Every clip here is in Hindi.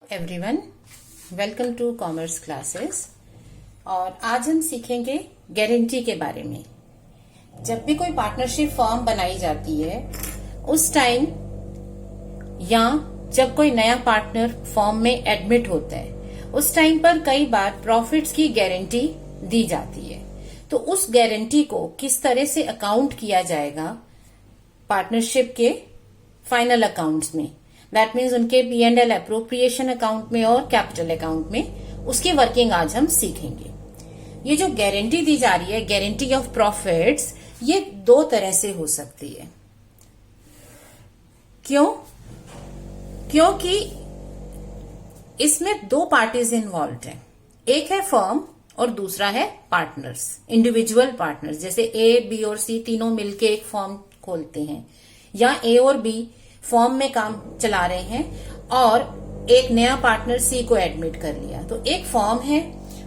Everyone, welcome to commerce classes. और आज हम सीखेंगे गारंटी के बारे में। जब भी कोई पार्टनरशिप फॉर्म बनाई जाती है उस टाइम या जब कोई नया पार्टनर फॉर्म में एडमिट होता है उस टाइम पर कई बार प्रॉफिट्स की गारंटी दी जाती है। तो उस गारंटी को किस तरह से अकाउंट किया जाएगा पार्टनरशिप के फाइनल अकाउंट्स में, दैट मीन्स उनके P&L अप्रोप्रिएशन अकाउंट में और कैपिटल अकाउंट में, उसकी वर्किंग आज हम सीखेंगे। ये जो गारंटी दी जा रही है, गारंटी ऑफ प्रॉफिट्स, ये दो तरह से हो सकती है। क्यों? क्योंकि इसमें दो पार्टीज इन्वॉल्व हैं। एक है फर्म और दूसरा है पार्टनर्स, इंडिविजुअल पार्टनर्स। जैसे A, B और C तीनों मिलके एक फर्म खोलते हैं, या A और B फॉर्म में काम चला रहे हैं और एक नया पार्टनर C को एडमिट कर लिया। तो एक फॉर्म है,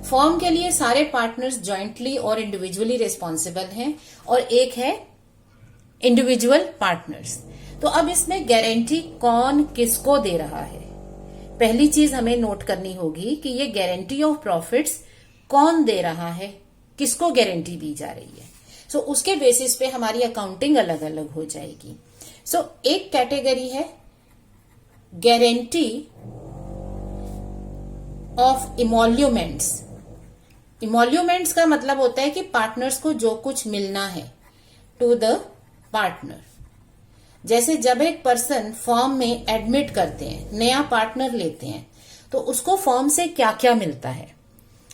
फॉर्म के लिए सारे पार्टनर्स जॉइंटली और इंडिविजुअली रिस्पॉन्सिबल हैं, और एक है इंडिविजुअल पार्टनर्स। तो अब इसमें गारंटी कौन किसको दे रहा है, पहली चीज हमें नोट करनी होगी कि ये गारंटी ऑफ प्रॉफिट्स कौन दे रहा है, किसको गारंटी दी जा रही है। सो उसके बेसिस पे हमारी अकाउंटिंग अलग अलग हो जाएगी। एक कैटेगरी है गारंटी ऑफ इमोल्यूमेंट्स। इमोल्यूमेंट्स का मतलब होता है कि पार्टनर्स को जो कुछ मिलना है टू द पार्टनर। जैसे जब एक पर्सन फर्म में एडमिट करते हैं, नया पार्टनर लेते हैं, तो उसको फर्म से क्या क्या मिलता है।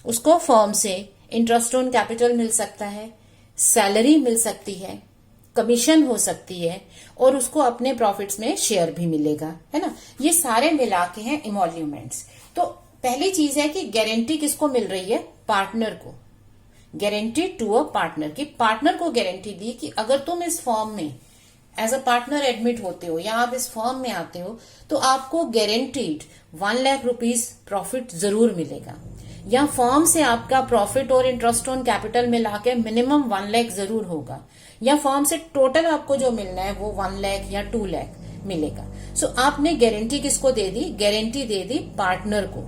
उसको फर्म से इंटरेस्ट ऑन कैपिटल मिल सकता है, सैलरी मिल सकती है, कमीशन हो सकती है, और उसको अपने प्रॉफिट्स में शेयर भी मिलेगा, है ना। ये सारे मिला के हैं इमोल्यूमेंट्स। तो पहली चीज है कि गारंटी किसको मिल रही है, पार्टनर को। गारंटी टू अ पार्टनर, की पार्टनर को गारंटी दी कि अगर तुम इस फॉर्म में एज अ पार्टनर एडमिट होते हो या आप इस फॉर्म में आते हो तो आपको गारंटीड 1 लाख रुपीज प्रॉफिट जरूर मिलेगा, या फॉर्म से आपका प्रॉफिट और इंटरेस्ट ऑन कैपिटल मिला के मिनिमम 1 लाख जरूर होगा, या फॉर्म से टोटल आपको जो मिलना है वो 1 लाख या 2 लाख मिलेगा। आपने गारंटी किसको दे दी, गारंटी दे दी पार्टनर को।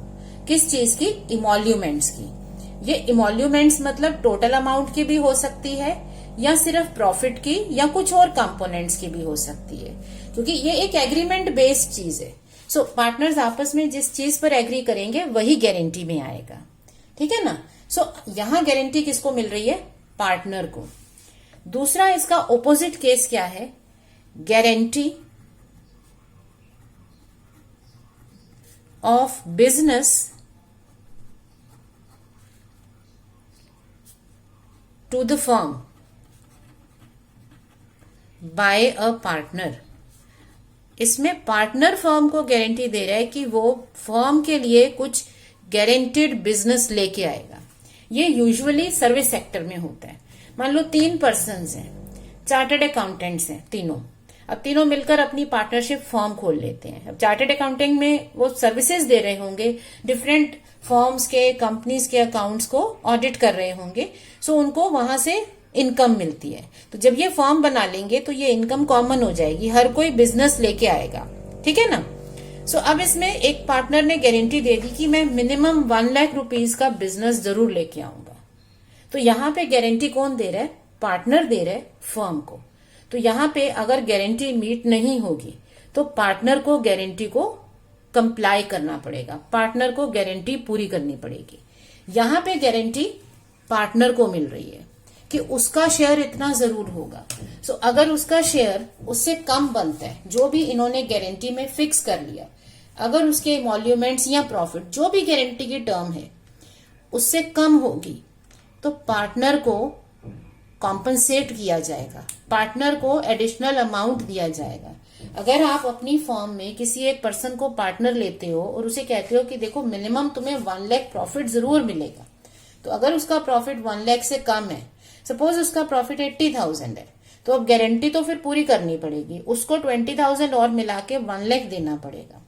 किस चीज की, इमोल्यूमेंट्स की। ये इमोल्यूमेंट्स मतलब टोटल अमाउंट की भी हो सकती है, या सिर्फ प्रॉफिट की, या कुछ और कंपोनेंट्स की भी हो सकती है, क्योंकि ये एक एग्रीमेंट बेस्ड चीज है। पार्टनर्स आपस में जिस चीज पर एग्री करेंगे वही गारंटी में आएगा, ठीक है ना। यहां गारंटी किसको मिल रही है, पार्टनर को। दूसरा इसका ऑपोजिट केस क्या है, guarantee of business to the firm by a partner. इसमें पार्टनर फर्म को गारंटी दे रहा है कि वो फर्म के लिए कुछ गारंटीड बिजनेस लेके आएगा। ये यूजुअली सर्विस सेक्टर में होता है। मान लो 3 पर्सन्स हैं, चार्टर्ड अकाउंटेंट्स हैं तीनों। अब तीनों मिलकर अपनी पार्टनरशिप फर्म खोल लेते हैं। अब चार्टर्ड अकाउंटिंग में वो सर्विसेज दे रहे होंगे, डिफरेंट फर्म्स के, कंपनीज के अकाउंट्स को ऑडिट कर रहे होंगे। उनको वहां से इनकम मिलती है। तो जब ये फर्म बना लेंगे तो ये इनकम कॉमन हो जाएगी, हर कोई बिजनेस लेके आएगा, ठीक है ना। अब इसमें एक पार्टनर ने गारंटी दे दी कि मैं मिनिमम 1 लाख रुपीज का बिजनेस जरूर लेके आऊंगा। तो यहाँ पे गारंटी कौन दे रहा है, पार्टनर दे रहा है फर्म को। तो यहाँ पे अगर गारंटी मीट नहीं होगी तो पार्टनर को गारंटी को कंप्लाई करना पड़ेगा, पार्टनर को गारंटी पूरी करनी पड़ेगी। यहाँ पे गारंटी पार्टनर को मिल रही है कि उसका शेयर इतना जरूर होगा। अगर उसका शेयर उससे कम बनता है, जो भी इन्होंने गारंटी में फिक्स कर लिया, अगर उसके इमोल्यूमेंट्स या प्रॉफिट जो भी गारंटी की टर्म है उससे कम होगी, तो पार्टनर को कॉम्पनसेट किया जाएगा, पार्टनर को एडिशनल अमाउंट दिया जाएगा। अगर आप अपनी फर्म में किसी एक पर्सन को पार्टनर लेते हो और उसे कहते हो कि देखो मिनिमम तुम्हें 1 लाख प्रॉफिट जरूर मिलेगा, तो अगर उसका प्रॉफिट 1 लाख से कम है, सपोज उसका प्रॉफिट 80,000 है, तो अब गारंटी तो फिर पूरी करनी पड़ेगी, उसको 20,000 और मिला के 1 लाख देना पड़ेगा,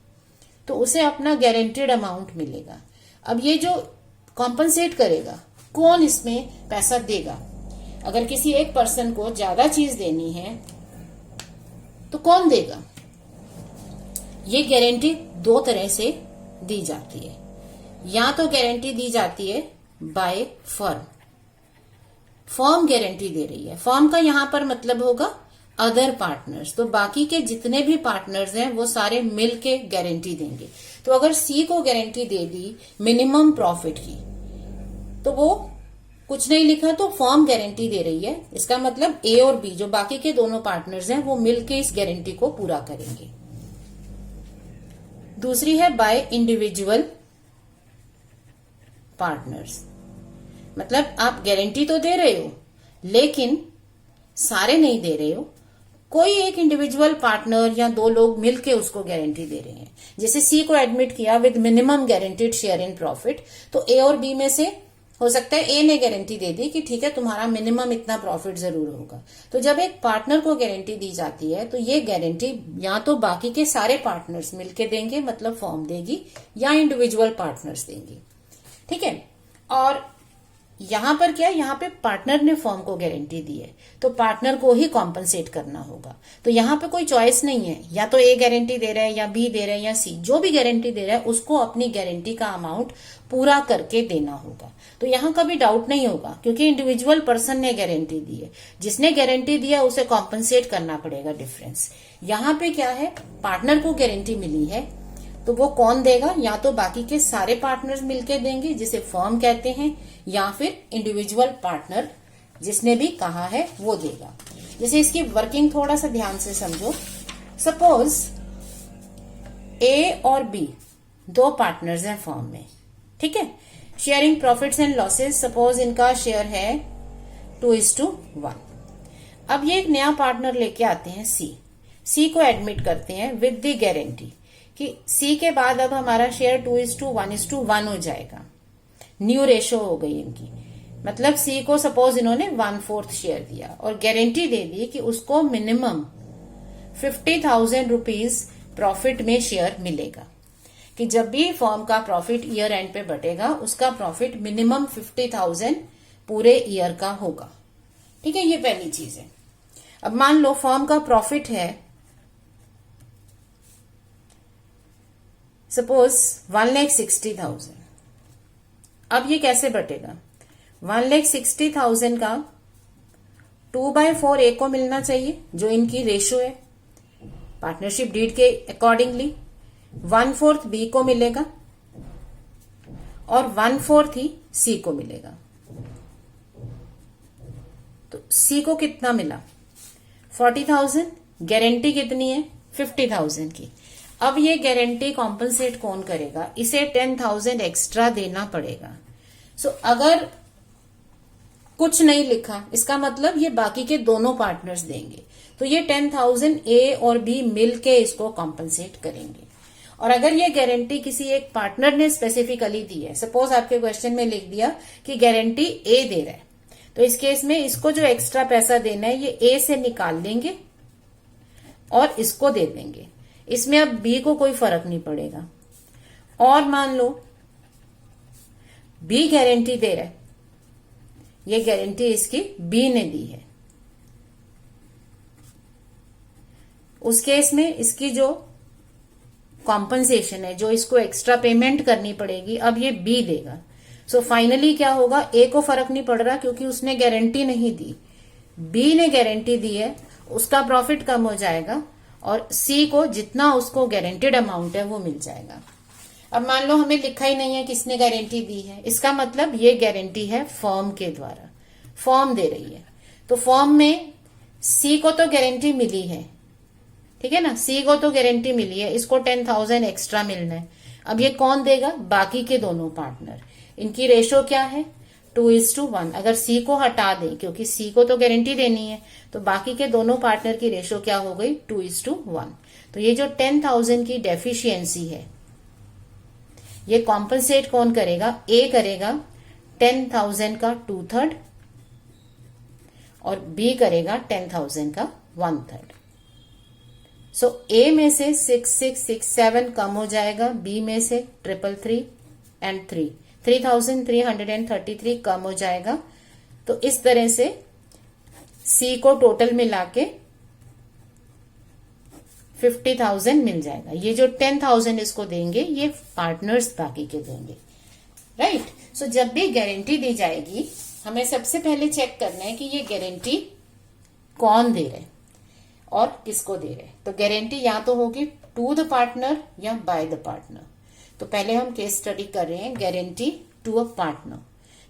तो उसे अपना गारंटीड अमाउंट मिलेगा। अब ये जो कॉम्पनसेट करेगा, कौन इसमें पैसा देगा। अगर किसी एक पर्सन को ज्यादा चीज देनी है तो कौन देगा। ये गारंटी दो तरह से दी जाती है। या तो गारंटी दी जाती है बाय फर्म, फर्म गारंटी दे रही है। फर्म का यहां पर मतलब होगा अदर पार्टनर्स, तो बाकी के जितने भी पार्टनर्स हैं वो सारे मिल के गारंटी देंगे। तो अगर सी को गारंटी दे दी मिनिमम प्रॉफिट की, तो वो कुछ नहीं लिखा तो फर्म गारंटी दे रही है, इसका मतलब ए और बी जो बाकी के दोनों पार्टनर्स हैं वो मिलके इस गारंटी को पूरा करेंगे। दूसरी है बाय इंडिविजुअल पार्टनर्स, मतलब आप गारंटी तो दे रहे हो लेकिन सारे नहीं दे रहे हो, कोई एक इंडिविजुअल पार्टनर या दो लोग मिलके उसको गारंटी दे रहे हैं। जैसे सी को एडमिट किया with minimum guaranteed share in profit, तो ए और बी में से हो सकता है ए ने गारंटी दे दी कि ठीक है तुम्हारा मिनिमम इतना प्रॉफिट जरूर होगा। तो जब एक पार्टनर को गारंटी दी जाती है तो ये गारंटी या तो बाकी के सारे पार्टनर्स मिलके देंगे, मतलब फर्म देगी, या इंडिविजुअल पार्टनर्स देंगे। ठीक है। और यहां पर क्या, यहां पे पार्टनर ने फर्म को गारंटी दी है तो पार्टनर को ही कॉम्पनसेट करना होगा। तो यहां पे कोई चॉइस नहीं है, या तो ए गारंटी दे रहा है या बी दे रहा है या सी, जो भी गारंटी दे रहा है उसको अपनी गारंटी का अमाउंट पूरा करके देना होगा। तो यहां कभी डाउट नहीं होगा क्योंकि इंडिविजुअल पर्सन ने गारंटी दी है, जिसने गारंटी दिया उसे कॉम्पनसेट करना पड़ेगा डिफरेंस। यहां पे क्या है, पार्टनर को गारंटी मिली है तो वो कौन देगा, या तो बाकी के सारे पार्टनर्स मिलके देंगे जिसे फर्म कहते हैं, या फिर इंडिविजुअल पार्टनर जिसने भी कहा है वो देगा। जैसे इसकी वर्किंग थोड़ा सा ध्यान से समझो। सपोज ए और बी दो पार्टनर्स हैं फर्म में, ठीक है, sharing profits and losses. Suppose इनका शेयर है 2:1। अब ये एक नया पार्टनर लेके आते हैं सी को एडमिट करते हैं विद द गारंटी कि सी के बाद अब हमारा शेयर 2:1 हो जाएगा। न्यू रेशो हो गई इनकी, मतलब सी को सपोज इन्होंने 1/4 शेयर दिया और गारंटी दे दी कि उसको मिनिमम 50,000 रुपीज प्रॉफिट में शेयर मिलेगा, कि जब भी फर्म का प्रॉफिट ईयर एंड पे बटेगा उसका प्रॉफिट मिनिमम 50,000 पूरे ईयर का होगा। ठीक है, ये पहली चीज है। अब मान लो फर्म का प्रॉफिट है सपोज 1,60,000। अब ये कैसे बटेगा, 1,60,000 का 2/4 ए को मिलना चाहिए जो इनकी रेशो है पार्टनरशिप डीड के अकॉर्डिंगली, 1/4 बी को मिलेगा और 1/4 ही सी को मिलेगा। तो सी को कितना मिला, 40,000। गारंटी कितनी है, 50,000 की। अब ये गारंटी कॉम्पनसेट कौन करेगा, इसे 10,000 एक्स्ट्रा देना पड़ेगा। सो अगर कुछ नहीं लिखा इसका मतलब ये बाकी के दोनों पार्टनर्स देंगे, तो ये 10,000 ए और बी मिलके इसको कॉम्पनसेट करेंगे। और अगर ये गारंटी किसी एक पार्टनर ने स्पेसिफिकली दी है, सपोज आपके क्वेश्चन में लिख दिया कि गारंटी ए दे रहा है, तो इस केस में इसको जो एक्स्ट्रा पैसा देना है ये ए से निकाल लेंगे और इसको दे देंगे, इसमें अब बी को कोई फर्क नहीं पड़ेगा। और मान लो बी गारंटी दे रहा है, ये गारंटी इसकी बी ने दी है, उस केस में इसकी जो कॉम्पनसेशन है, जो इसको एक्स्ट्रा पेमेंट करनी पड़ेगी, अब ये बी देगा। सो फाइनली क्या होगा, ए को फर्क नहीं पड़ रहा क्योंकि उसने गारंटी नहीं दी, बी ने गारंटी दी है, उसका प्रॉफिट कम हो जाएगा और सी को जितना उसको गारंटेड अमाउंट है वो मिल जाएगा। अब मान लो हमें लिखा ही नहीं है किसने गारंटी दी है, इसका मतलब ये गारंटी है फर्म के द्वारा, फर्म दे रही है। तो फर्म में सी को तो गारंटी मिली है, ठीक है ना, सी को तो गारंटी मिली है, इसको 10,000 एक्स्ट्रा मिलना है। अब ये कौन देगा, बाकी के दोनों पार्टनर। इनकी रेशो क्या है, 2:1। अगर सी को हटा दें क्योंकि सी को तो गारंटी देनी है, तो बाकी के दोनों पार्टनर की रेशो क्या हो गई, 2:1। तो ये जो 10,000 की डेफिशिएंसी है ये कॉम्पनसेट कौन करेगा, ए करेगा 10,000 का 2/3 और बी करेगा 10,000 का 1/3। सो ए में से 6,667 कम हो जाएगा, बी में से 333 एंड 3,333 कम हो जाएगा। तो इस तरह से सी को टोटल मिला के 50,000 मिल जाएगा। ये जो 10,000 इसको देंगे ये पार्टनर्स बाकी के देंगे, राइट। सो जब भी गारंटी दी जाएगी हमें सबसे पहले चेक करना है कि ये गारंटी कौन दे रहे और किसको दे रहे। तो गारंटी या तो होगी टू द पार्टनर या बाय द पार्टनर। तो पहले हम केस स्टडी कर रहे हैं गारंटी टू अ पार्टनर,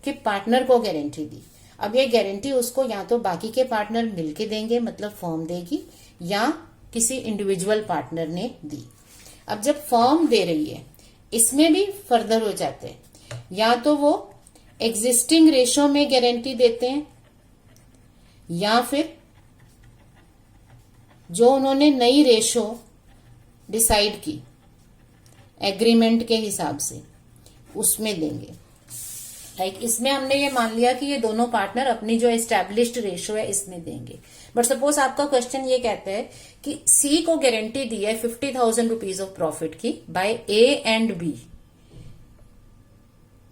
कि पार्टनर को गारंटी दी। अब ये गारंटी उसको या तो बाकी के पार्टनर मिलके देंगे, मतलब फर्म देगी, या किसी इंडिविजुअल पार्टनर ने दी। अब जब फर्म दे रही है इसमें भी फर्दर हो जाते हैं, या तो वो एग्जिस्टिंग रेशो में गारंटी देते हैं या फिर जो उन्होंने नई रेशो डिसाइड की एग्रीमेंट के हिसाब से उसमें देंगे। लाइक इसमें हमने ये मान लिया कि ये दोनों पार्टनर अपनी जो एस्टैब्लिश्ड रेशो है इसमें देंगे। बट सपोज आपका क्वेश्चन ये कहता है कि सी को गारंटी दी है 50,000 रुपीज ऑफ प्रॉफिट की by A and B,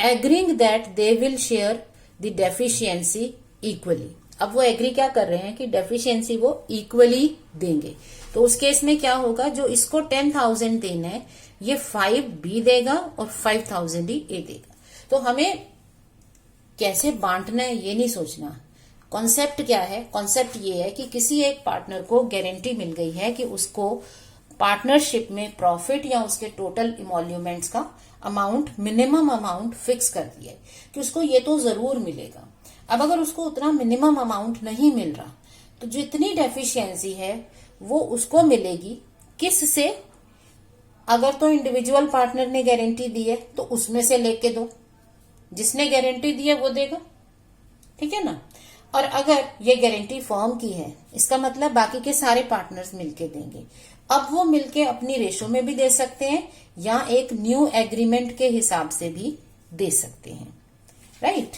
agreeing that they will share the deficiency equally. अब वो एग्री क्या कर रहे हैं कि डेफिशिएंसी वो इक्वली देंगे। तो उस केस में क्या होगा, जो इसको 10,000 देना है ये 5 बी देगा और 5,000 ही ए देगा। तो हमें कैसे बांटना है ये नहीं सोचना। कॉन्सेप्ट क्या है, कॉन्सेप्ट ये है कि किसी एक पार्टनर को गारंटी मिल गई है कि उसको पार्टनरशिप में प्रॉफिट या उसके टोटल इमोल्यूमेंट्स का अमाउंट, मिनिमम अमाउंट फिक्स कर दिया है कि उसको ये तो जरूर मिलेगा। अब अगर उसको उतना मिनिमम अमाउंट नहीं मिल रहा तो जितनी डेफिशिएंसी है वो उसको मिलेगी। किस से? अगर तो इंडिविजुअल पार्टनर ने गारंटी दी है तो उसमें से लेके दो, जिसने गारंटी दी है वो देगा, ठीक है ना। और अगर ये गारंटी फर्म की है इसका मतलब बाकी के सारे पार्टनर्स मिलके देंगे। अब वो मिलके अपनी रेशो में भी दे सकते हैं या एक न्यू एग्रीमेंट के हिसाब से भी दे सकते हैं, राइट।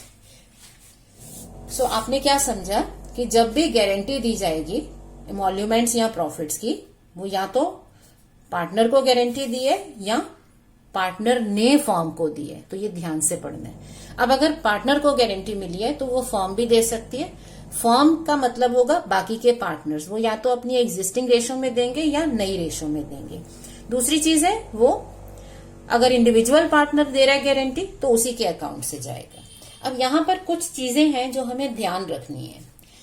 सो आपने क्या समझा कि जब भी गारंटी दी जाएगी इमोल्यूमेंट्स या प्रॉफिट्स की, वो या तो पार्टनर को गारंटी दी है या पार्टनर ने फर्म को दी है। तो ये ध्यान से पढ़ना है। अब अगर पार्टनर को गारंटी मिली है तो वो फर्म भी दे सकती है। फर्म का मतलब होगा बाकी के पार्टनर्स, वो या तो अपनी एग्जिस्टिंग रेशो में देंगे या नई रेशो में देंगे। दूसरी चीज है वो अगर इंडिविजुअल पार्टनर दे रहा है गारंटी तो उसी के अकाउंट से जाएगा। अब यहां पर कुछ चीजें हैं जो हमें ध्यान रखनी है।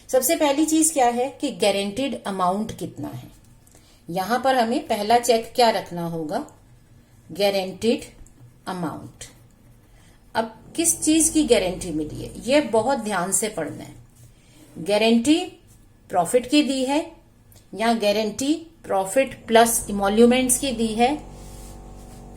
सबसे पहली चीज क्या है कि गारंटीड अमाउंट कितना है। यहां पर हमें पहला चेक क्या रखना होगा, गारंटीड अमाउंट। अब किस चीज की गारंटी मिली है ये बहुत ध्यान से पढ़ना है। गारंटी प्रॉफिट की दी है या गारंटी प्रॉफिट प्लस इमोल्यूमेंट्स की दी है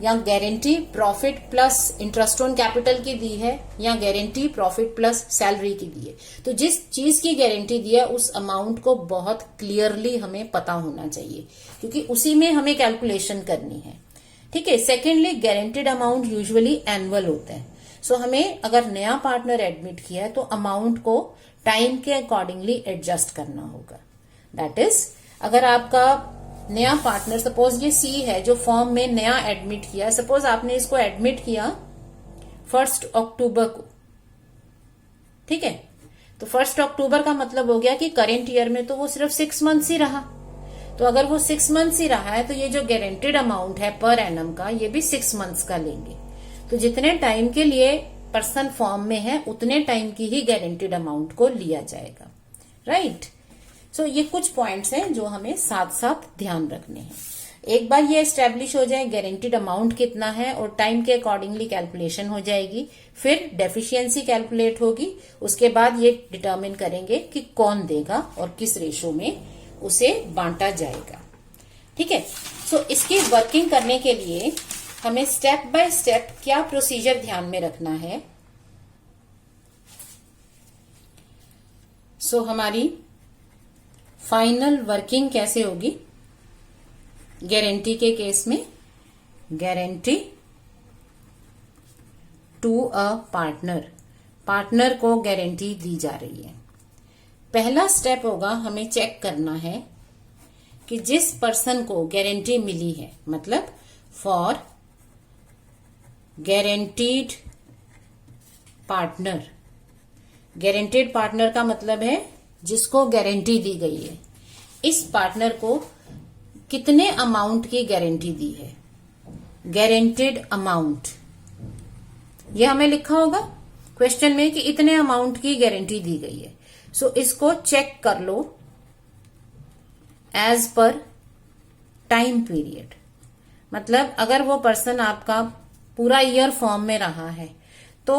या guarantee profit plus interest on capital की दी है या गारंटी प्रॉफिट प्लस सैलरी की दी है। तो जिस चीज की गारंटी दी है उस अमाउंट को बहुत क्लियरली हमें पता होना चाहिए क्योंकि उसी में हमें कैलकुलेशन करनी है, ठीक है। Secondly guaranteed amount usually annual होता है। सो हमें अगर नया पार्टनर एडमिट किया है तो अमाउंट को टाइम के अकॉर्डिंगली एडजस्ट करना होगा। दैट इज अगर आपका नया पार्टनर, सपोज ये सी है जो फर्म में नया एडमिट किया, सपोज आपने इसको एडमिट किया 1 अक्टूबर को, ठीक है। तो 1 अक्टूबर का मतलब हो गया कि करेंट ईयर में तो वो सिर्फ 6 मंथ्स ही रहा। तो अगर वो 6 मंथ्स ही रहा है तो ये जो गारंटेड अमाउंट है पर एनम का ये भी 6 मंथ्स का लेंगे। तो जितने टाइम के लिए पर्सन फॉर्म में है उतने टाइम की ही गारंटेड अमाउंट को लिया जाएगा, राइट। सो ये कुछ पॉइंट्स हैं जो हमें साथ साथ ध्यान रखने हैं। एक बार ये एस्टेब्लिश हो जाए गारंटेड अमाउंट कितना है और टाइम के अकॉर्डिंगली कैलकुलेशन हो जाएगी, फिर डेफिशिएंसी कैलकुलेट होगी, उसके बाद ये डिटरमिन करेंगे कि कौन देगा और किस रेशो में उसे बांटा जाएगा, ठीक है। सो इसकी वर्किंग करने के लिए हमें स्टेप बाय स्टेप क्या प्रोसीजर ध्यान में रखना है। सो हमारी फाइनल वर्किंग कैसे होगी गारंटी के केस में, guarantee to a partner, partner को गारंटी दी जा रही है। पहला स्टेप होगा हमें चेक करना है कि जिस पर्सन को गारंटी मिली है, मतलब for guaranteed partner, guaranteed partner का मतलब है जिसको गारंटी दी गई है, इस पार्टनर को कितने अमाउंट की गारंटी दी है, गारंटेड अमाउंट, ये हमें लिखा होगा क्वेश्चन में कि इतने अमाउंट की गारंटी दी गई है। सो इसको चेक कर लो एज पर टाइम पीरियड। मतलब अगर वो पर्सन आपका पूरा ईयर फॉर्म में रहा है तो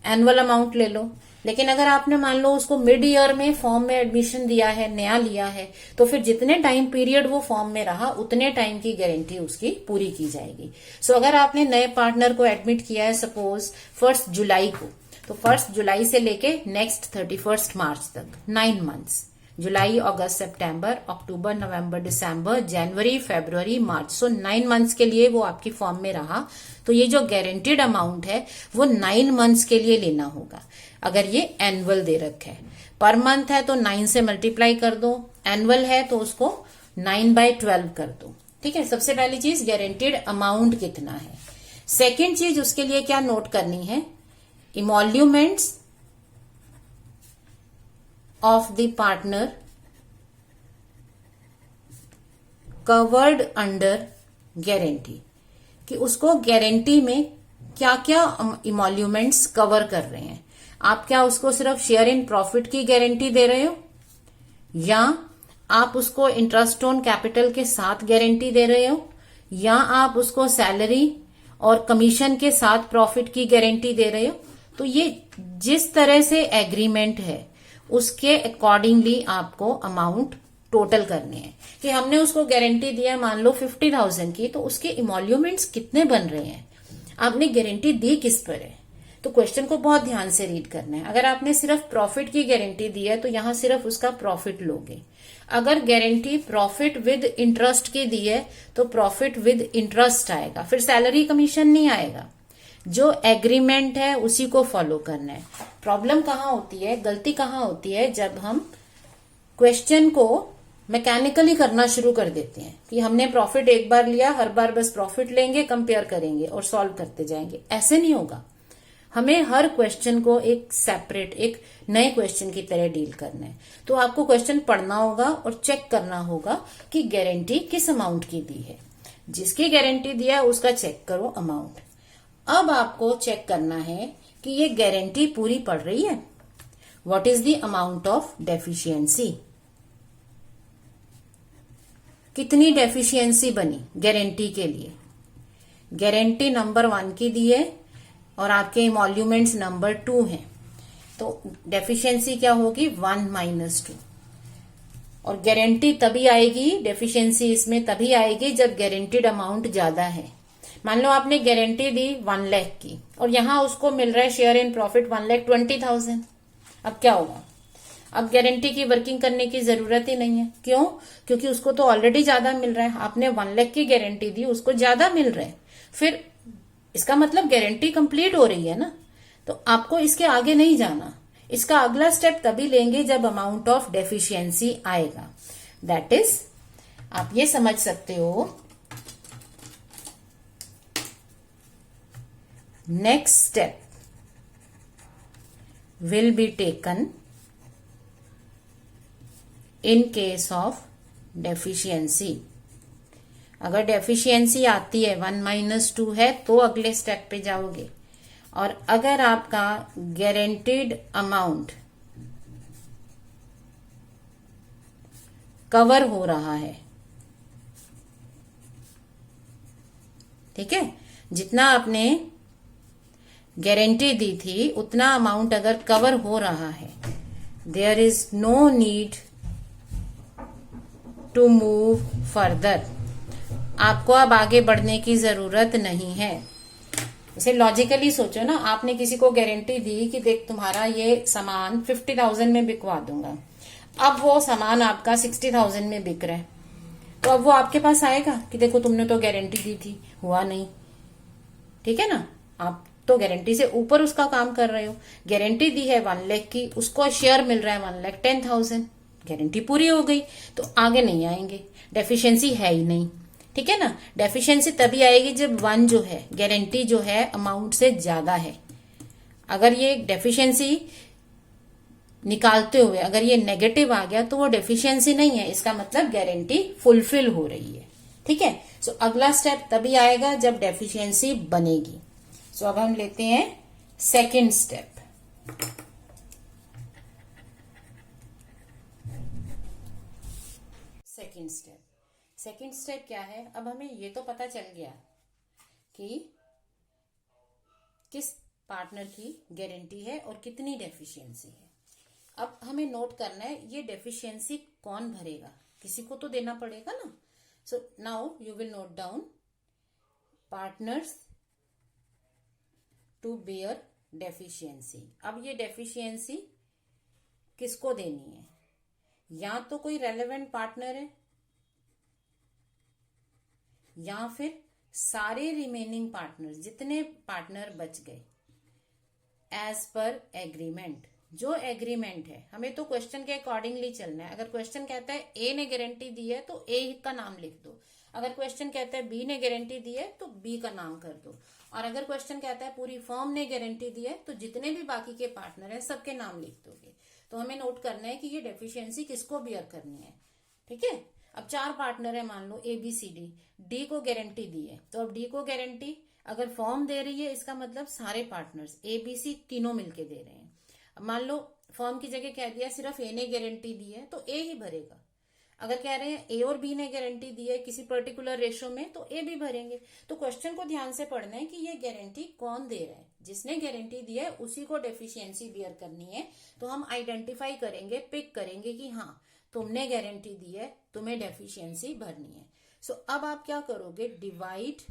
एनुअल अमाउंट ले लो, लेकिन अगर आपने मान लो उसको मिड ईयर में फॉर्म में एडमिशन दिया है, नया लिया है, तो फिर जितने टाइम पीरियड वो फॉर्म में रहा उतने टाइम की गारंटी उसकी पूरी की जाएगी। सो अगर आपने नए पार्टनर को एडमिट किया है सपोज 1 जुलाई को, तो 1 जुलाई से लेके नेक्स्ट 31 मार्च तक 9 मंथ्स, जुलाई, अगस्त, सितंबर, अक्टूबर, नवंबर, दिसंबर, जनवरी, फरवरी, मार्च, सो 9 मंथ्स के लिए वो आपकी फॉर्म में रहा, तो ये जो गारंटेड अमाउंट है वो 9 मंथ्स के लिए लेना होगा। अगर ये एनुअल दे रखा है, पर मंथ है तो 9 से मल्टीप्लाई कर दो, एनुअल है तो उसको 9/12 कर दो। ठीक है, सबसे पहली चीज गारंटेड अमाउंट कितना है। सेकेंड चीज उसके लिए क्या नोट करनी है, emoluments of the partner covered under guarantee, कि उसको गारंटी में क्या क्या इमोल्यूमेंट्स कवर कर रहे हैं। आप क्या उसको सिर्फ शेयर इन प्रॉफिट की गारंटी दे रहे हो, या आप उसको इंटरेस्ट ऑन कैपिटल के साथ गारंटी दे रहे हो, या आप उसको सैलरी और कमीशन के साथ प्रॉफिट की गारंटी दे रहे हो। तो ये जिस तरह से एग्रीमेंट है उसके अकॉर्डिंगली आपको अमाउंट टोटल करने हैं। कि हमने उसको गारंटी दिया मान लो 50,000 की, तो उसके इमोल्यूमेंट्स कितने बन रहे हैं, आपने गारंटी दी किस पर है। तो क्वेश्चन को बहुत ध्यान से रीड करना है। अगर आपने सिर्फ प्रॉफिट की गारंटी दी है तो यहां सिर्फ उसका प्रॉफिट लोगे। अगर गारंटी प्रॉफिट विद इंटरेस्ट की दी है तो प्रॉफिट विद इंटरेस्ट आएगा, फिर सैलरी कमीशन नहीं आएगा। जो एग्रीमेंट है उसी को फॉलो करना है। प्रॉब्लम कहाँ होती है, गलती कहाँ होती है, जब हम क्वेश्चन को मैकेनिकली करना शुरू कर देते हैं कि हमने प्रॉफिट एक बार लिया, हर बार बस प्रॉफिट लेंगे, कंपेयर करेंगे और सॉल्व करते जाएंगे। ऐसे नहीं होगा। हमें हर क्वेश्चन को एक सेपरेट, एक नए क्वेश्चन की तरह डील करना है। तो आपको क्वेश्चन पढ़ना होगा और चेक करना होगा कि गारंटी किस अमाउंट की दी है। जिसकी गारंटी दिया है उसका चेक करो अमाउंट। अब आपको चेक करना है कि ये गारंटी पूरी पड़ रही है। What is the amount of deficiency, कितनी डेफिशिएंसी बनी गारंटी के लिए। गारंटी नंबर 1 की दी है और आपके इमोल्यूमेंट्स नंबर 2 हैं, तो डेफिशिएंसी क्या होगी 1 - 2। और गारंटी तभी आएगी, डेफिशिएंसी इसमें तभी आएगी जब गारंटीड अमाउंट ज्यादा है। मान लो आपने गारंटी दी 1 लाख की और यहां उसको मिल रहा है शेयर इन प्रॉफिट 1,20,000। अब क्या होगा, अब गारंटी की वर्किंग करने की जरूरत ही नहीं है। क्यों, क्योंकि उसको तो ऑलरेडी ज्यादा मिल रहा है। आपने 1 लाख की गारंटी दी, उसको ज्यादा मिल रहा है, फिर इसका मतलब गारंटी कंप्लीट हो रही है ना। तो आपको इसके आगे नहीं जाना। इसका अगला स्टेप तभी लेंगे जब अमाउंट ऑफ डेफिशिएंसी आएगा। दैट इज, आप ये समझ सकते हो, next step will be taken in case of deficiency. अगर डेफिशिएंसी आती है 1 - 2 है तो अगले स्टेप पे जाओगे। और अगर आपका गारंटीड अमाउंट कवर हो रहा है, ठीक है, जितना आपने गारंटी दी थी उतना अमाउंट अगर कवर हो रहा है, there is no need to move further. आपको अब आगे बढ़ने की जरूरत नहीं है। इसे लॉजिकली सोचो ना, आपने किसी को गारंटी दी कि देख तुम्हारा ये सामान 50,000 में बिकवा दूंगा। अब वो सामान आपका 60,000 में बिक रहा है, तो अब वो आपके पास आएगा कि देखो तुमने तो गारंटी दी थी, हुआ नहीं। ठीक है ना, आप तो गारंटी से ऊपर उसका काम कर रहे हो। गारंटी दी है 1 लाख की, उसको शेयर मिल रहा है 1,10,000, गारंटी पूरी हो गई, तो आगे नहीं आएंगे। डेफिशिएंसी है ही नहीं। ठीक है ना, डेफिशिएंसी तभी आएगी जब 1 जो है, गारंटी जो है अमाउंट से ज्यादा है। अगर ये डेफिशिएंसी निकालते हुए अगर ये नेगेटिव आ गया तो वो डेफिशिएंसी नहीं है, इसका मतलब गारंटी फुलफिल हो रही है। ठीक है। सो अगला स्टेप तभी आएगा जब डेफिशिएंसी बनेगी। सो अब हम लेते हैं सेकंड स्टेप। सेकंड स्टेप क्या है? अब हमें ये तो पता चल गया कि किस पार्टनर की गारंटी है और कितनी डेफिशिएंसी है। अब हमें नोट करना है ये डेफिशिएंसी कौन भरेगा, किसी को तो देना पड़ेगा ना। So now you will note down partners to bear deficiency. अब ये डेफिशिएंसी किसको देनी है? या तो कोई रेलेवेंट पार्टनर है या फिर सारे रिमेनिंग पार्टनर्स, जितने पार्टनर बच गए एज पर एग्रीमेंट। जो एग्रीमेंट है, हमें तो क्वेश्चन के अकॉर्डिंगली चलना है। अगर क्वेश्चन कहता है ए ने गारंटी दी है तो ए का नाम लिख दो। अगर क्वेश्चन कहता है बी ने गारंटी दी है तो बी का नाम कर दो। और अगर क्वेश्चन कहता है पूरी फर्म ने गारंटी दी है तो जितने भी बाकी के पार्टनर हैं सबके नाम लिख दोगे। तो हमें नोट करना है कि ये डेफिशिएंसी किसको बियर करनी है। ठीक है। अब 4 पार्टनर है, मान लो A B C D. D को गारंटी दी है तो अब डी को गारंटी अगर फर्म दे रही है, इसका मतलब सारे पार्टनर्स ए बी सी तीनों मिलके दे रहे हैं। अब मान लो फर्म की जगह कह दिया सिर्फ ए ने गारंटी दी है तो ए ही भरेगा। अगर कह रहे हैं ए और बी ने गारंटी दी है किसी पर्टिकुलर रेशो में तो ए भी भरेंगे। तो क्वेश्चन को ध्यान से पढ़ना है कि ये गारंटी कौन दे रहा है। जिसने गारंटी दी है उसी को डेफिशिएंसी बियर करनी है। तो हम आइडेंटिफाई करेंगे, पिक करेंगे कि हाँ तुमने गारंटी दी है, तुम्हें डेफिशिएंसी भरनी है। सो अब आप क्या करोगे? Divide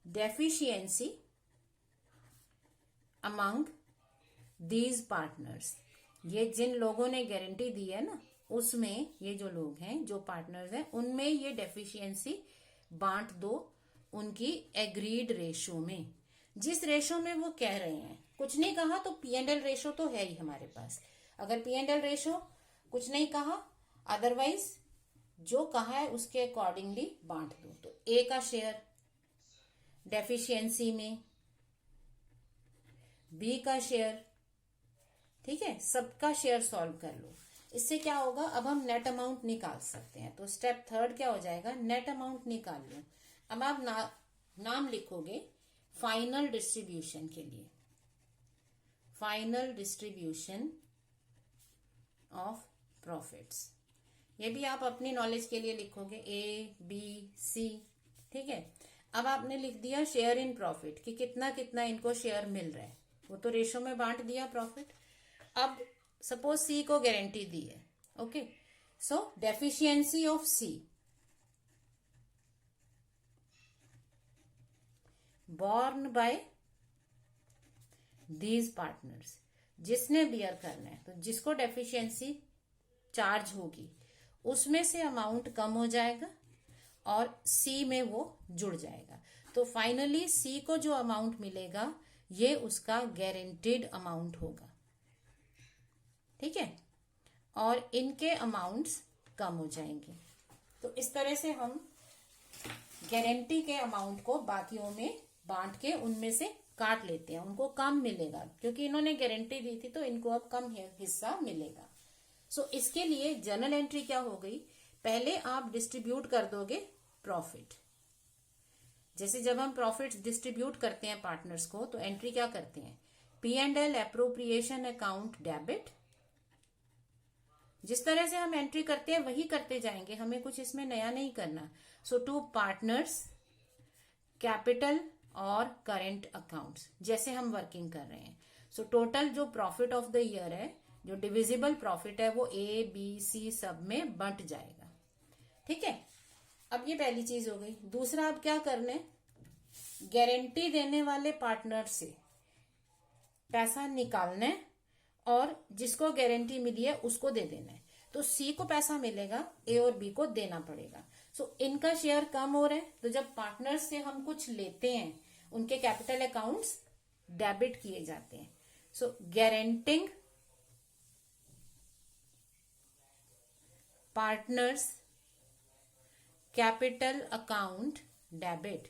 deficiency among these partners. ये जिन लोगों ने गारंटी दी है ना, उसमें ये जो लोग हैं, जो पार्टनर्स हैं, उनमें ये डेफिशिएंसी बांट दो उनकी एग्रीड रेशो में। जिस रेशो में वो कह रहे हैं, कुछ नहीं कहा तो P&L रेशो तो है ही हमारे पास। अगर P&L रेशो कुछ नहीं कहा, अदरवाइज जो कहा है उसके अकॉर्डिंगली बांट दो। तो ए का शेयर डेफिशिएंसी में, बी का शेयर, ठीक है, सबका शेयर सॉल्व कर लो। इससे क्या होगा? अब हम नेट अमाउंट निकाल सकते हैं। तो स्टेप थर्ड क्या हो जाएगा? नेट अमाउंट निकाल लो। अब आप नाम लिखोगे फाइनल डिस्ट्रीब्यूशन के लिए, फाइनल डिस्ट्रीब्यूशन ऑफ प्रॉफिट्स। ये भी आप अपनी नॉलेज के लिए लिखोगे ए बी सी। ठीक है। अब आपने लिख दिया शेयर इन प्रॉफिट कि कितना कितना इनको शेयर मिल रहा है, वो तो रेशो में बांट दिया प्रॉफिट। अब सपोज सी को गारंटी दी है। Okay. So deficiency of C borne by these partners. जिसने बियर करना है, तो जिसको डेफिशिएंसी चार्ज होगी उसमें से अमाउंट कम हो जाएगा और सी में वो जुड़ जाएगा। तो फाइनली सी को जो अमाउंट मिलेगा ये उसका गारंटीड अमाउंट होगा। ठीक है। और इनके अमाउंट्स कम हो जाएंगे। तो इस तरह से हम गारंटी के अमाउंट को बाकियों में बांट के उनमें से काट लेते हैं। उनको कम मिलेगा क्योंकि इन्होंने गारंटी दी थी तो इनको अब कम हिस्सा मिलेगा। सो इसके लिए जर्नल एंट्री क्या हो गई? पहले आप डिस्ट्रीब्यूट कर दोगे प्रॉफिट। जैसे जब हम प्रॉफिट डिस्ट्रीब्यूट करते हैं पार्टनर्स को तो एंट्री क्या करते हैं? P&L appropriation account debit. जिस तरह से हम एंट्री करते हैं वही करते जाएंगे, हमें कुछ इसमें नया नहीं करना। सो टू पार्टनर्स कैपिटल और करेंट अकाउंट्स, जैसे हम वर्किंग कर रहे हैं। सो टोटल जो प्रॉफिट ऑफ द ईयर है, जो डिविजिबल प्रॉफिट है, वो ए बी सी सब में बंट जाएगा। ठीक है। अब ये पहली चीज हो गई। दूसरा अब क्या करना है? गारंटी देने वाले पार्टनर से पैसा निकालना है और जिसको गारंटी मिली है उसको दे देना है। तो सी को पैसा मिलेगा, ए और बी को देना पड़ेगा। सो इनका शेयर कम हो रहा है। तो जब पार्टनर्स से हम कुछ लेते हैं उनके कैपिटल अकाउंट्स डेबिट किए जाते हैं। So guaranteeing partners capital account debit.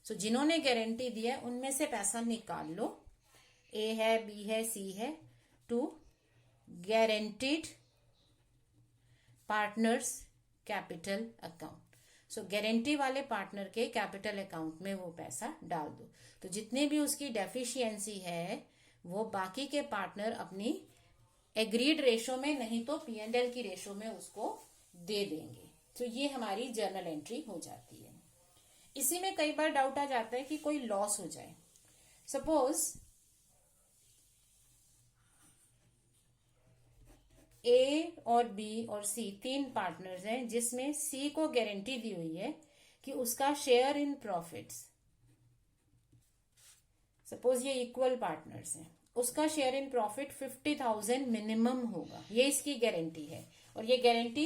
So जिन्होंने गारंटी दी है उनमें से पैसा निकाल लो, ए है, बी है, सी है, to guaranteed partners capital account. So guarantee वाले पार्टनर के कैपिटल अकाउंट में वो पैसा डाल दो। तो जितने भी उसकी डेफिशिएंसी है वो बाकी के पार्टनर अपनी एग्रीड रेशो में, नहीं तो P&L की रेशो में उसको दे देंगे। तो ये हमारी जर्नल एंट्री हो जाती है। इसी में कई बार डाउट आ जाता है कि कोई लॉस हो जाए। सपोज ए और बी और सी तीन पार्टनर्स हैं, जिसमें सी को गारंटी दी हुई है कि उसका शेयर इन प्रॉफिट्स, सपोज ये इक्वल पार्टनर्स हैं, उसका शेयर इन प्रॉफिट 50,000 मिनिमम होगा, ये इसकी गारंटी है। और ये गारंटी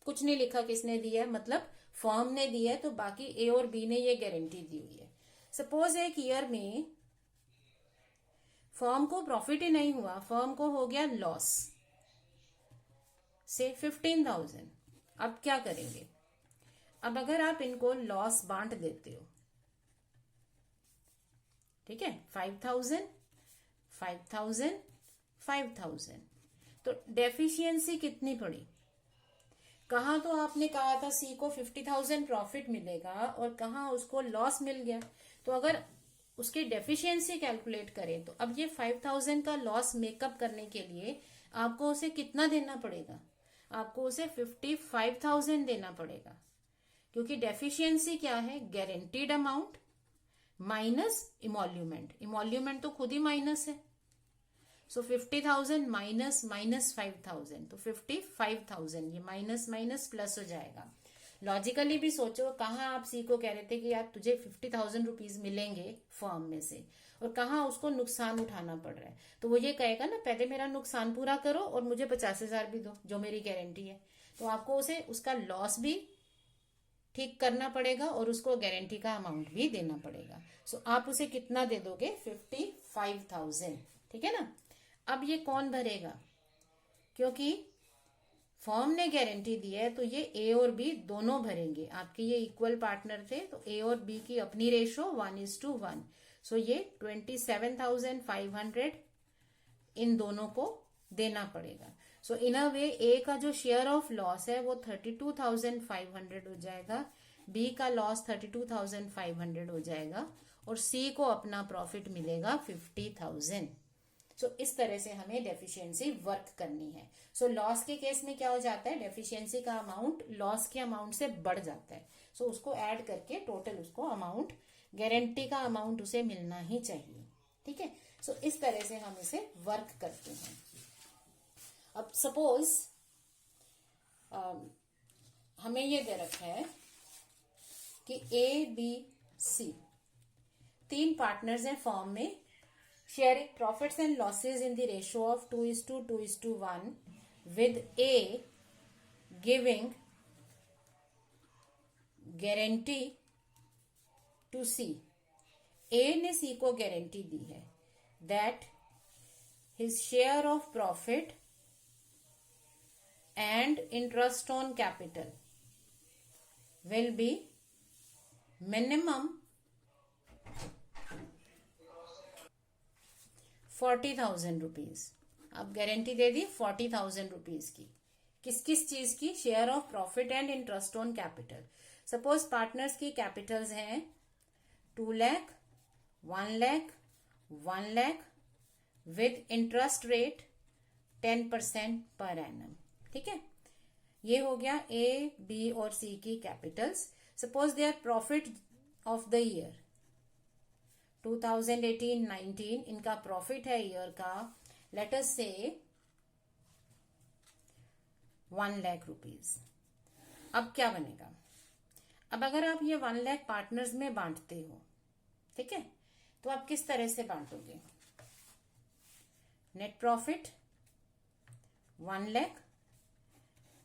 कुछ नहीं लिखा किसने दी है, मतलब फर्म ने दी है, तो बाकी ए और बी ने ये गारंटी दी हुई है। सपोज एक ईयर में फर्म को प्रॉफिट ही नहीं हुआ, फर्म को हो गया लॉस से 15,000। अब क्या करेंगे? अब अगर आप इनको लॉस बांट देते हो, ठीक है, 5,000 5,000 5,000, तो डेफिशिएंसी कितनी पड़ी? कहां तो आपने कहा था सी को 50,000 प्रॉफिट मिलेगा और कहां उसको लॉस मिल गया। तो अगर उसकी डेफिशिएंसी कैलकुलेट करें तो अब ये 5,000 का लॉस मेकअप करने के लिए आपको उसे कितना देना पड़ेगा? आपको उसे 55,000 देना पड़ेगा, क्योंकि डेफिशिएंसी क्या है? Guaranteed amount minus emolument. Emolument तो खुद ही माइनस है। सो 50,000 माइनस 5,000, तो 55,000। ये माइनस माइनस प्लस हो जाएगा। लॉजिकली भी सोचो, कहाँ आप सी को कह रहे थे कि यार तुझे 50,000 रुपीज मिलेंगे फर्म में से, और कहाँ उसको नुकसान उठाना पड़ रहा है। तो वो ये कहेगा ना, पहले मेरा नुकसान पूरा करो और मुझे 50,000 भी दो जो मेरी गारंटी है। तो आपको उसे उसका लॉस भी ठीक करना पड़ेगा और उसको गारंटी का अमाउंट भी देना पड़ेगा। सो आप उसे कितना दे दोगे? 55,000, ठीक है ना। अब ये कौन भरेगा? क्योंकि फर्म ने गारंटी दी है तो ये ए और बी दोनों भरेंगे। आपके ये इक्वल पार्टनर थे तो ए और बी की अपनी रेशो 1:1। सो ये 27,500 इन दोनों को देना पड़ेगा। सो इन अ वे ए का जो शेयर ऑफ लॉस है वो 32,500 हो जाएगा, बी का लॉस 32,500 हो जाएगा और सी को अपना प्रॉफिट मिलेगा 50,000। सो इस तरह से हमें डेफिशिएंसी वर्क करनी है। सो लॉस के केस में क्या हो जाता है? डेफिशिएंसी का अमाउंट लॉस के अमाउंट से बढ़ जाता है। सो उसको ऐड करके टोटल उसको अमाउंट, गारंटी का अमाउंट उसे मिलना ही चाहिए, ठीक है। सो इस तरह से हम इसे वर्क करते हैं। अब सपोज हमें ये दे रखा है कि ए बी सी तीन पार्टनर्स हैं फर्म में, sharing profits and losses in the ratio of 2:2:1, with A giving guarantee to C। A ने C को गारंटी दी है that his share of profit and interest on capital will be minimum 40,000 rupees. अब गारंटी दे दी 40,000 रुपीज की। किस किस चीज की? Share of profit and interest on capital. Suppose partners की कैपिटल्स हैं 2 lakh, 1 lakh, 1 lakh with interest rate 10% per annum, ठीक है। ये हो गया ए बी और सी की capitals. Suppose they are profit of the year 2018-19, इनका प्रॉफिट है ईयर का, लेट अस से 1 लाख रुपीज। अब क्या बनेगा? अब अगर आप ये 1 लाख पार्टनर्स में बांटते हो, ठीक है, तो आप किस तरह से बांटोगे? नेट प्रॉफिट 1 लाख,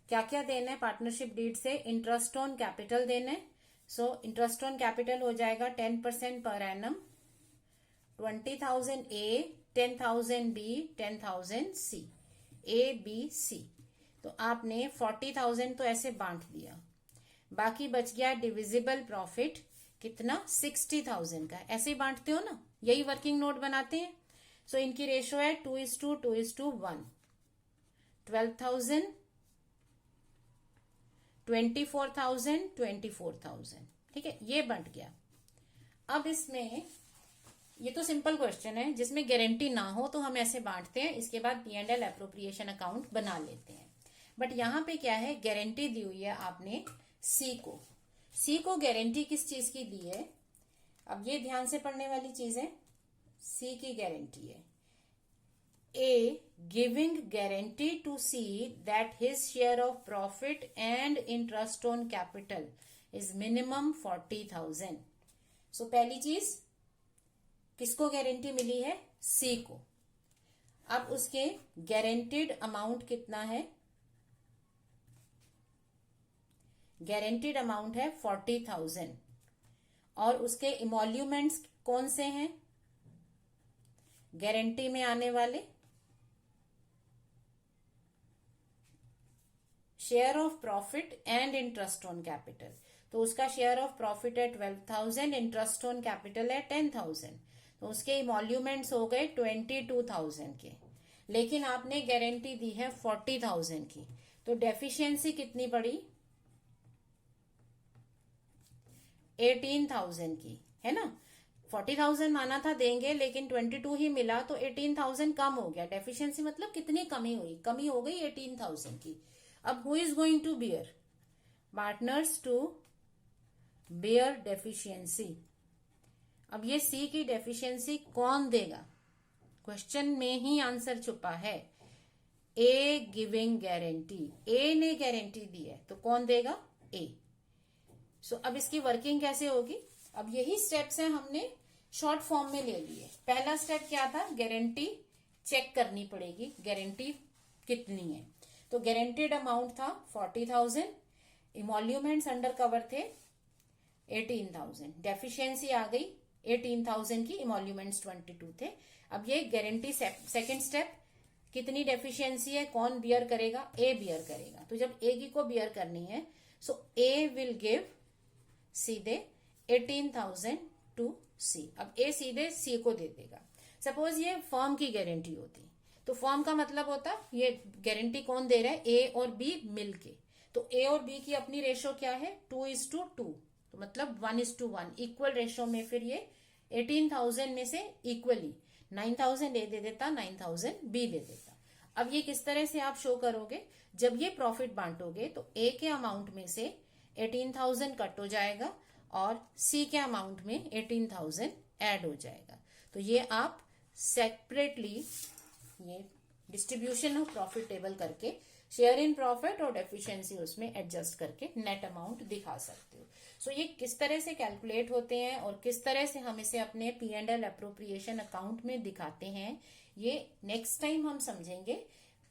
क्या क्या देना है पार्टनरशिप डीड से? इंटरेस्ट ऑन कैपिटल देना है। सो इंटरेस्ट ऑन कैपिटल हो जाएगा 10% per annum, 20,000 A, 10,000 B, 10,000 C, A B C। तो आपने 40,000 तो ऐसे बांट दिया, बाकी बच गया डिविजिबल प्रॉफिट कितना? 60,000 का। ऐसे ही बांटते हो ना, यही वर्किंग नोट बनाते हैं। सो इनकी रेशो है 2:2:1, 12,000 24,000 24,000, ठीक है, ये बंट गया। अब इसमें ये तो सिंपल क्वेश्चन है, जिसमें गारंटी ना हो तो हम ऐसे बांटते हैं, इसके बाद P&L एप्रोप्रिएशन अकाउंट बना लेते हैं। बट यहां पे क्या है, गारंटी दी हुई है आपने सी को गारंटी किस चीज की दी है, अब ये ध्यान से पढ़ने वाली चीज है। सी की गारंटी है A giving guarantee to C that his share of profit and interest on capital is minimum 40,000. So पहली चीज किसको गारंटी मिली है, C को। अब उसके गारंटीड अमाउंट कितना है, गारंटीड अमाउंट है 40,000 और उसके इमोल्यूमेंट्स कौन से हैं, गारंटी में आने वाले share of profit and interest on capital. तो उसका शेयर ऑफ प्रॉफिट है 12,000, इंटरेस्ट ऑन कैपिटल है 10,000, तो उसके इमोल्यूमेंट्स हो गए 22,000 के, लेकिन आपने गारंटी दी है 40,000 की, तो डेफिशिएंसी कितनी पड़ी, 18,000 की, है ना। 40,000 माना था देंगे, लेकिन 22 ही मिला, तो 18,000 कम हो गया। डेफिशिएंसी मतलब कितनी कमी हुई, कमी हो गई 18,000 की। अब who is going to bear, partners to bear deficiency. अब ये सी की डेफिशिएंसी कौन देगा, क्वेश्चन में ही आंसर छुपा है। ए गिविंग गारंटी, ए ने गारंटी दी है, तो कौन देगा, ए। सो अब इसकी वर्किंग कैसे होगी, अब यही स्टेप्स हैं, हमने शॉर्ट फॉर्म में ले लिए। पहला स्टेप क्या था, गारंटी चेक करनी पड़ेगी, गारंटी कितनी है। तो गारंटीड अमाउंट था 40,000, इमोल्यूमेंट्स अंडर कवर थे 18,000, डेफिशिएंसी आ गई 18,000 की, इमोल्यूमेंट्स 22 थे। अब ये गारंटी सेकंड स्टेप, कितनी डेफिशिएंसी है, कौन बियर करेगा, ए बियर करेगा। तो जब ए की को बियर करनी है, सो ए विल गिव सीधे 18,000 टू सी। अब ए सीधे सी को दे देगा। सपोज ये फर्म की गारंटी होती, तो फर्म का मतलब होता ये गारंटी कौन दे रहा है, ए और बी मिलके। तो ए और बी की अपनी रेशो क्या है, 2:2, तो मतलब 1:1 इक्वल रेशो में फिर ये 18,000 में से इक्वली 9,000 ए दे देता, 9,000 बी दे देता। अब ये किस तरह से आप शो करोगे, जब ये प्रॉफिट बांटोगे तो ए के अमाउंट में से 18,000 कट हो जाएगा और सी के अमाउंट में 18,000 ऐड हो जाएगा। तो ये आप सेपरेटली ये डिस्ट्रीब्यूशन ऑफ प्रॉफिट टेबल करके शेयर इन प्रॉफिट और डेफिशिएंसी उसमें एडजस्ट करके नेट अमाउंट दिखा सकते हो। सो ये किस तरह से कैलकुलेट होते हैं और किस तरह से हम इसे अपने P&L एप्रोप्रिएशन अकाउंट में दिखाते हैं, ये नेक्स्ट टाइम हम समझेंगे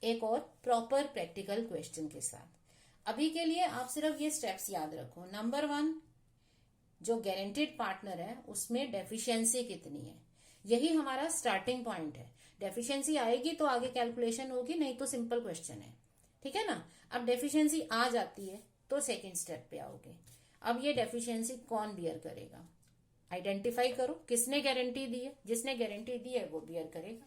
एक और प्रॉपर प्रैक्टिकल क्वेश्चन के साथ। अभी के लिए आप सिर्फ ये स्टेप्स याद रखो। नंबर 1, जो गारंटीड पार्टनर है उसमें डेफिशिएंसी कितनी है, यही हमारा स्टार्टिंग पॉइंट है। डेफिशिएंसी आएगी तो आगे कैलकुलेशन होगी, नहीं तो सिंपल क्वेश्चन है, ठीक है ना। अब डेफिशिएंसी आ जाती है तो सेकंड स्टेप पे आओगे। अब ये डेफिशिएंसी कौन बियर करेगा, आइडेंटिफाई करो किसने गारंटी दी है, जिसने गारंटी दी है वो बियर करेगा,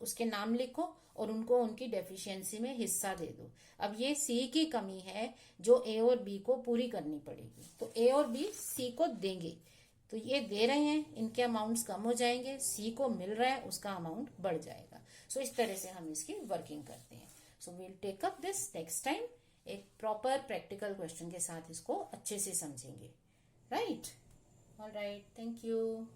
उसके नाम लिखो और उनको उनकी डेफिशिएंसी में हिस्सा दे दो। अब ये सी की कमी है जो ए और बी को पूरी करनी पड़ेगी, तो ए और बी सी को देंगे। तो ये दे रहे हैं, इनके अमाउंट्स कम हो जाएंगे, सी को मिल रहा है उसका अमाउंट बढ़ जाएगा। सो इस तरह से हम इसकी वर्किंग करते हैं। So we'll take up this next time, एक प्रॉपर प्रैक्टिकल क्वेश्चन के साथ इसको अच्छे से समझेंगे। Right, all right, thank you.